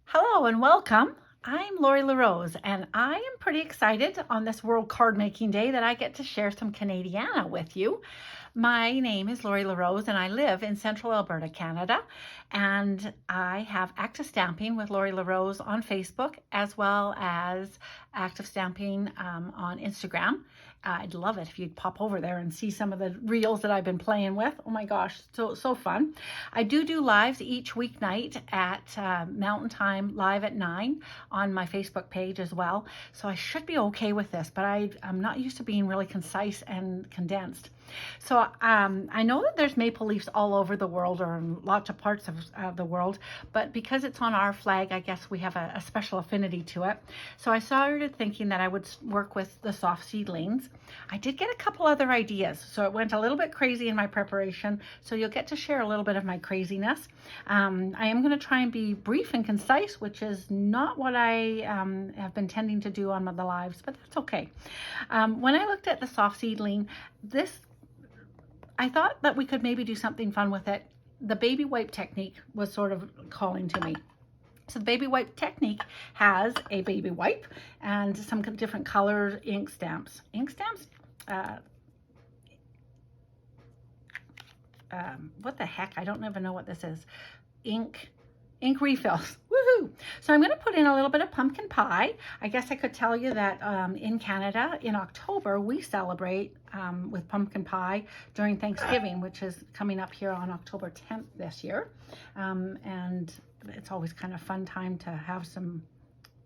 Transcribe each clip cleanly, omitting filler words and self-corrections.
Hello and welcome. I'm Lori LaRose, and I am pretty excited on this World Card Making Day that I get to share some Canadiana with you. My name is Lori LaRose, and I live in central Alberta, Canada. And I have Active Stamping with Lori LaRose on Facebook, as well as Active Stamping on Instagram. I'd love it if you'd pop over there and see some of the reels that I've been playing with. Oh my gosh, so fun. I do lives each weeknight at Mountain Time, live at 9 on my Facebook page as well. So I should be okay with this, but I'm not used to being really concise and condensed. So I know that there's maple leaves all over the world, or in lots of parts of the world, but because it's on our flag, I guess we have a special affinity to it. So I started thinking that I would work with the soft seedlings. I did get a couple other ideas, so it went a little bit crazy in my preparation, so you'll get to share a little bit of my craziness. I am going to try and be brief and concise, which is not what I have been tending to do on the lives, but that's okay. When I looked at the soft seedling, I thought that we could maybe do something fun with it. The baby wipe technique was sort of calling to me. So the baby wipe technique has a baby wipe and some different colored ink stamps. Ink stamps? What the heck? I don't even know what this is. Ink refills. Woohoo! So I'm going to put in a little bit of pumpkin pie. I guess I could tell you that in Canada, in October, we celebrate with pumpkin pie during Thanksgiving, which is coming up here on October 10th this year. And it's always kind of fun time to have some,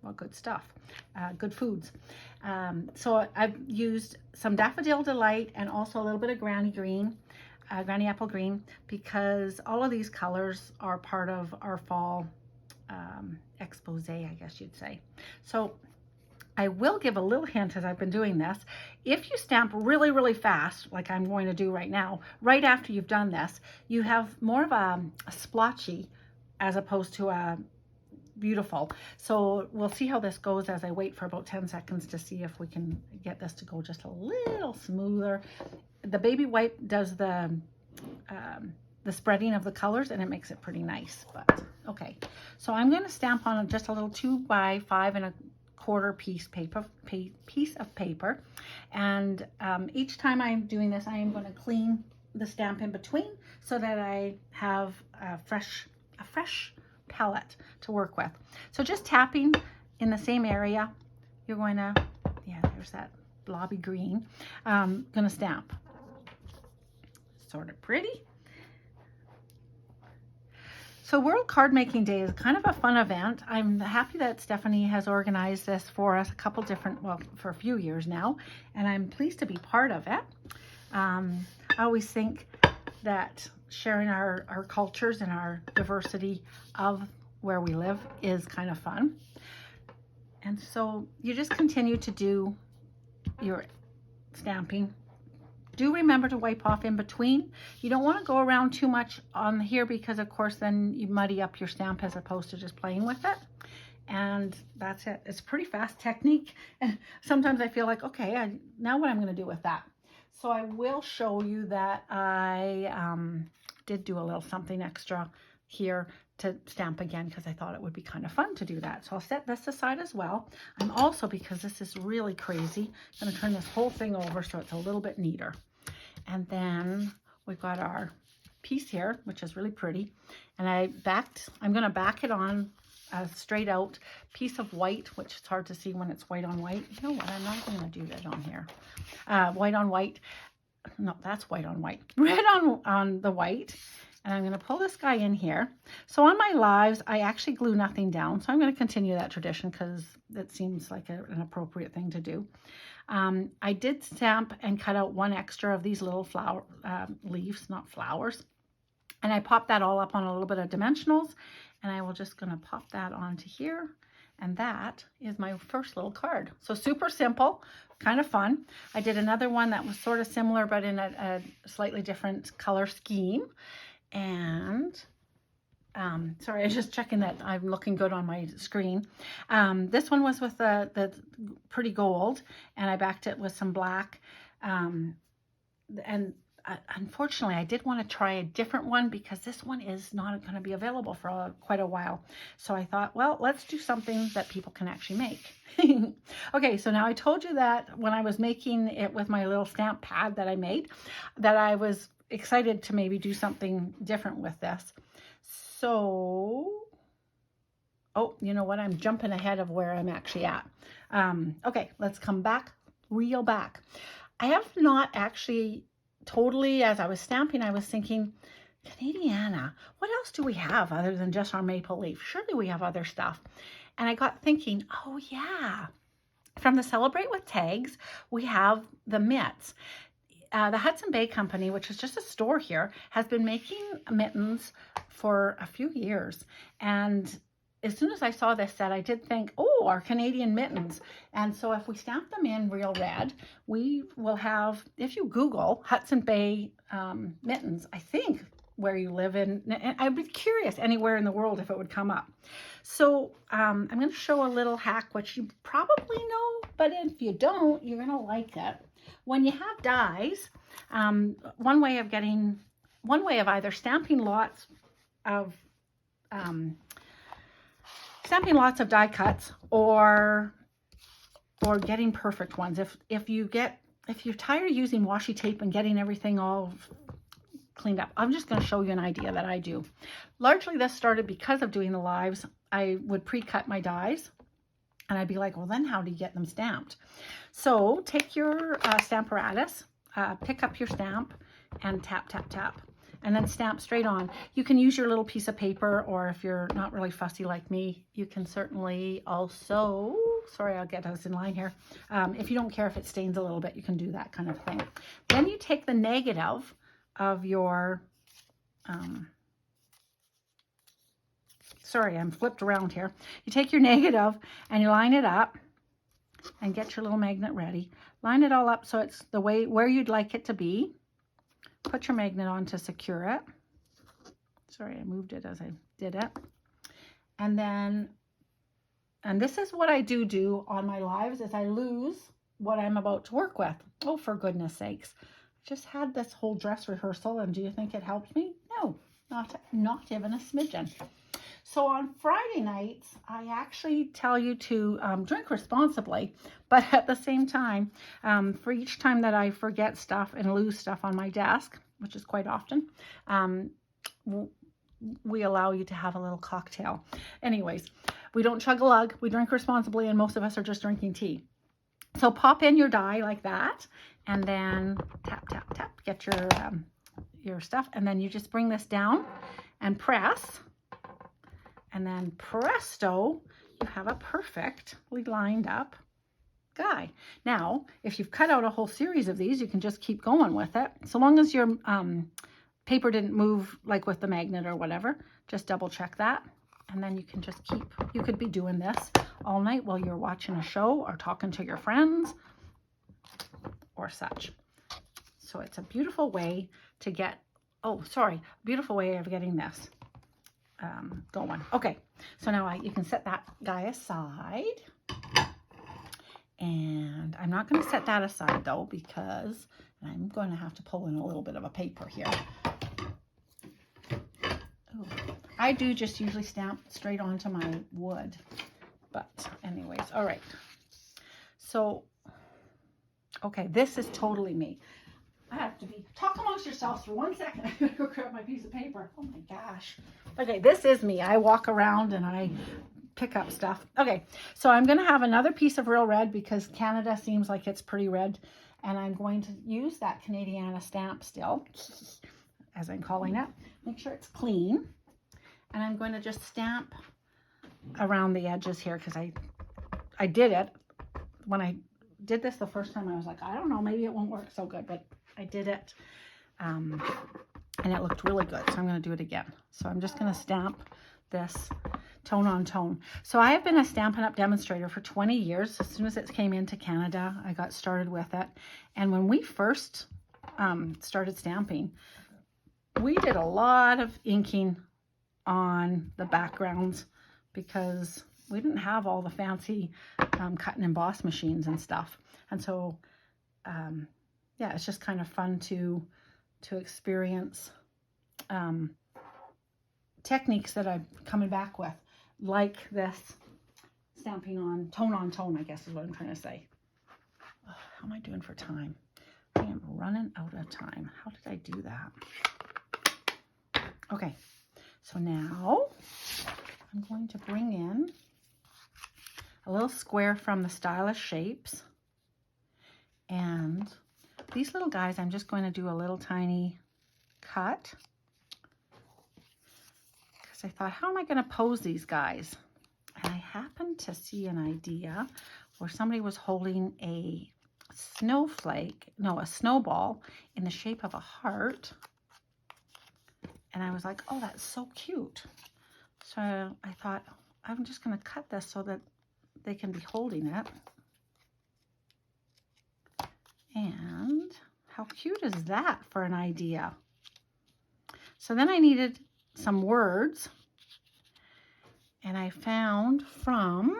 well, good stuff, good foods. So I've used some Daffodil Delight and also a little bit of Granny Green. Granny Apple Green, because all of these colors are part of our fall expose, I guess you'd say. So I will give a little hint as I've been doing this. If you stamp really fast, like I'm going to do right now, right after you've done this, you have more of a splotchy as opposed to a beautiful. So we'll see how this goes as I wait for about 10 seconds to see if we can get this to go just a little smoother. The baby wipe does the spreading of the colors, and it makes it pretty nice. But okay, so I'm going to stamp on just a little 2 by 5¼ piece of paper, and each time I'm doing this, I am going to clean the stamp in between so that I have a fresh palette to work with. So just tapping in the same area, you're going to, yeah, there's that blobby green, gonna stamp. Sort of pretty. So World Card Making Day is kind of a fun event. I'm happy that Stephanie has organized this for us for a few years now, and I'm pleased to be part of it. I always think that sharing our cultures and our diversity of where we live is kind of fun. And so you just continue to do your stamping. Do remember to wipe off in between. You don't want to go around too much on here because of course then you muddy up your stamp as opposed to just playing with it. And that's it. It's a pretty fast technique. And sometimes I feel like, okay, now what I'm going to do with that. So I will show you that I did do a little something extra here to stamp again because I thought it would be kind of fun to do that. So I'll set this aside as well. I'm also, because this is really crazy, going to turn this whole thing over so it's a little bit neater. And then we've got our piece here, which is really pretty. And I'm going to back it on a straight out piece of white, which is hard to see when it's white on white. You know what? I'm not going to do that on here. White on white. No, that's white on white. Red on the white. And I'm going to pull this guy in here. So on my lives, I actually glue nothing down. So I'm going to continue that tradition because it seems like an appropriate thing to do. I did stamp and cut out one extra of these little flower leaves, not flowers. And I popped that all up on a little bit of dimensionals. And I will just going to pop that onto here. And that is my first little card. So super simple, kind of fun. I did another one that was sort of similar, but in a slightly different color scheme. And sorry, I was just checking that I'm looking good on my screen. This one was with the pretty gold, and I backed it with some black. And unfortunately, I did want to try a different one because this one is not going to be available for quite a while. So I thought, well, let's do something that people can actually make. Okay, so now I told you that when I was making it with my little stamp pad that I made, that I was excited to maybe do something different with this. So, oh, you know what? I'm jumping ahead of where I'm actually at. Okay, let's come back, reel back. I have not actually totally, as I was stamping, I was thinking, Canadiana, what else do we have other than just our maple leaf? Surely we have other stuff. And I got thinking, oh yeah, from the Celebrate with Tags, we have the mitts. The Hudson Bay Company, which is just a store here, has been making mittens for a few years. And as soon as I saw this set, I did think, oh, our Canadian mittens. And so if we stamp them in real red, we will have, if you Google Hudson Bay mittens, I think where you live in, and I'd be curious anywhere in the world if it would come up. So I'm going to show a little hack, which you probably know, but if you don't, you're going to like it. When you have dies, one way of either stamping lots of die cuts or getting perfect ones. If you're tired of using washi tape and getting everything all cleaned up, I'm just going to show you an idea that I do. Largely this started because of doing the lives. I would pre-cut my dies and I'd be like, well, then how do you get them stamped? So take your Stamparatus, pick up your stamp and tap, tap, tap, and then stamp straight on. You can use your little piece of paper, or if you're not really fussy like me, you can certainly also, sorry, I'll get us in line here. If you don't care if it stains a little bit, you can do that kind of thing. Then you take the negative of your, sorry, I'm flipped around here. You take your negative and you line it up and get your little magnet ready. Line it all up so it's the way where you'd like it to be. Put your magnet on to secure it. Sorry, I moved it as I did it. And then, and this is what I do on my lives, is I lose what I'm about to work with. Oh, for goodness sakes. Just had this whole dress rehearsal, and do you think it helped me? No, not even a smidgen. So on Friday nights, I actually tell you to drink responsibly, but at the same time, for each time that I forget stuff and lose stuff on my desk, which is quite often, we allow you to have a little cocktail. Anyways, we don't chug a lug, we drink responsibly, and most of us are just drinking tea. So pop in your die like that, and then tap, tap, tap, get your stuff, and then you just bring this down and press. And then presto, you have a perfectly lined up guy. Now, if you've cut out a whole series of these, you can just keep going with it. So long as your paper didn't move like with the magnet or whatever, just double check that. And then you can just you could be doing this all night while you're watching a show or talking to your friends or such. So it's a beautiful way to get, beautiful way of getting this going. Okay, so now you can set that guy aside, and I'm not going to set that aside though, because I'm going to have to pull in a little bit of a paper here. Ooh, I do just usually stamp straight onto my wood, but anyways, all right. So, okay, this is totally me. I have to talk amongst yourselves for 1 second. I'm going to go grab my piece of paper. Oh my gosh. Okay, this is me. I walk around and I pick up stuff. Okay, so I'm going to have another piece of real red because Canada seems like it's pretty red. And I'm going to use that Canadiana stamp still, as I'm calling it. Make sure it's clean. And I'm going to just stamp around the edges here because I did it. When I did this the first time, I was like, I don't know, maybe it won't work so good, but I did it, and it looked really good, so I'm going to do it again. So I'm just going to stamp this tone on tone. So I have been a Stampin' Up! Demonstrator for 20 years. As soon as it came into Canada, I got started with it. And when we first started stamping, we did a lot of inking on the backgrounds because we didn't have all the fancy cut and emboss machines and stuff. And so, yeah, it's just kind of fun to to experience techniques that I'm coming back with, like this stamping on tone, I guess is what I'm trying to say. Oh, how am I doing for time? I am running out of time. How did I do that? Okay, so now I'm going to bring in a little square from the Stylish Shapes, and these little guys, I'm just going to do a little tiny cut, because I thought, how am I going to pose these guys? And I happened to see an idea where somebody was holding a snowball in the shape of a heart. And I was like, oh, that's so cute. So I thought, I'm just going to cut this so that they can be holding it. And how cute is that for an idea? So then I needed some words. And I found from,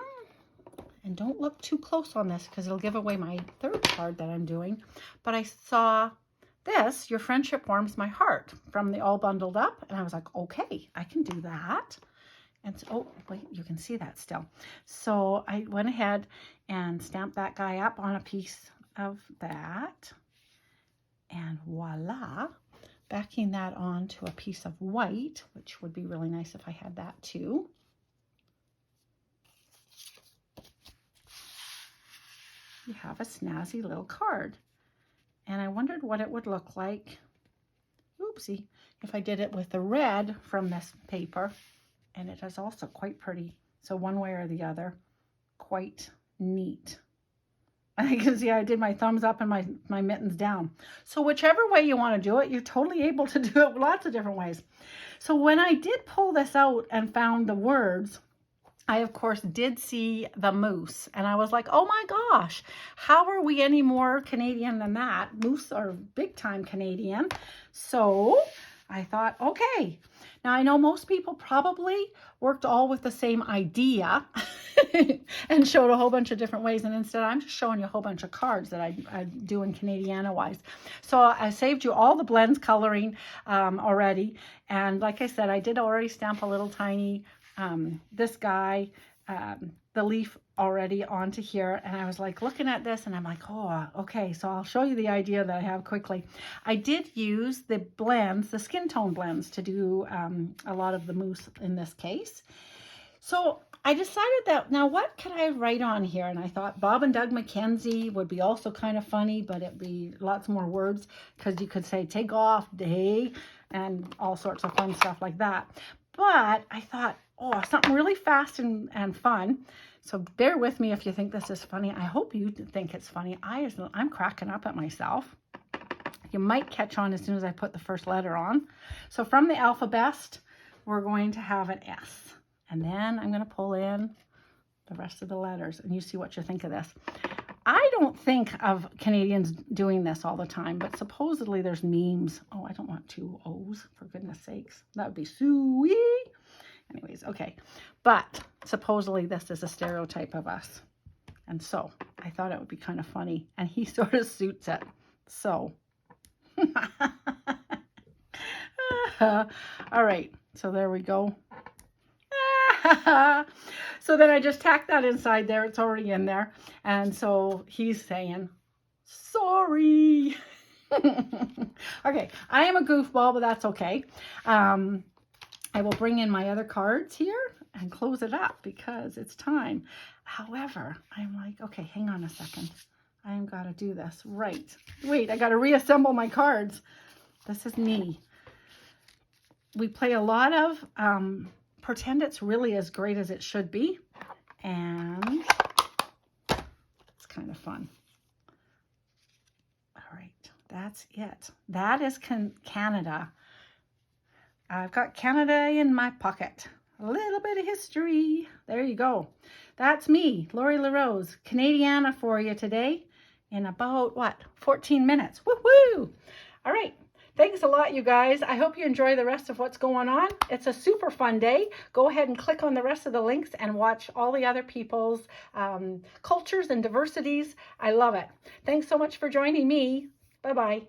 and don't look too close on this because it'll give away my third card that I'm doing, but I saw this, Your Friendship Warms My Heart, from the All Bundled Up. And I was like, okay, I can do that. And so, oh, wait, you can see that still. So I went ahead and stamped that guy up on a piece of that. And voila, backing that onto a piece of white, which would be really nice if I had that too. You have a snazzy little card. And I wondered what it would look like, oopsie, if I did it with the red from this paper. And it is also quite pretty. So one way or the other, quite neat. And you can see I did my thumbs up and my mittens down. So whichever way you want to do it, you're totally able to do it lots of different ways. So when I did pull this out and found the words, I, of course, did see the moose, and I was like, oh my gosh, how are we any more Canadian than that? Moose are big time Canadian. So I thought, okay. Now, I know most people probably worked all with the same idea and showed a whole bunch of different ways, and instead I'm just showing you a whole bunch of cards that I do in Canadiana wise. So I saved you all the blends coloring already, and like I said, I did already stamp a little tiny this guy, the leaf already onto here, and I was like looking at this and I'm like, oh, okay, so I'll show you the idea that I have quickly. I did use the blends, the skin tone blends, to do a lot of the moose in this case. So I decided that, now what could I write on here? And I thought Bob and Doug McKenzie would be also kind of funny, but it'd be lots more words, because you could say take off day and all sorts of fun stuff like that. But I thought, oh, something really fast and fun. So bear with me if you think this is funny. I hope you think it's funny. I'm cracking up at myself. You might catch on as soon as I put the first letter on. So from the alphabet, we're going to have an S. And then I'm going to pull in the rest of the letters, and you see what you think of this. I don't think of Canadians doing this all the time, but supposedly there's memes. Oh, I don't want two O's, for goodness sakes. That would be sweet. Anyways, okay. But supposedly this is a stereotype of us. And so I thought it would be kind of funny. And he sort of suits it. So. All right. So there we go. So then I just tacked that inside there. It's already in there. And so he's saying, sorry. Okay. I am a goofball, but that's okay. I will bring in my other cards here and close it up because it's time. However, I'm like, okay, hang on a second. I've got to do this. Right. Wait, I got to reassemble my cards. This is me. We play a lot of pretend it's really as great as it should be. And it's kind of fun. All right, that's it. That is Canada. I've got Canada in my pocket. A little bit of history. There you go. That's me, Lori LaRose, Canadiana for you today in about, 14 minutes. Woohoo! All right. Thanks a lot, you guys. I hope you enjoy the rest of what's going on. It's a super fun day. Go ahead and click on the rest of the links and watch all the other people's cultures and diversities. I love it. Thanks so much for joining me. Bye-bye.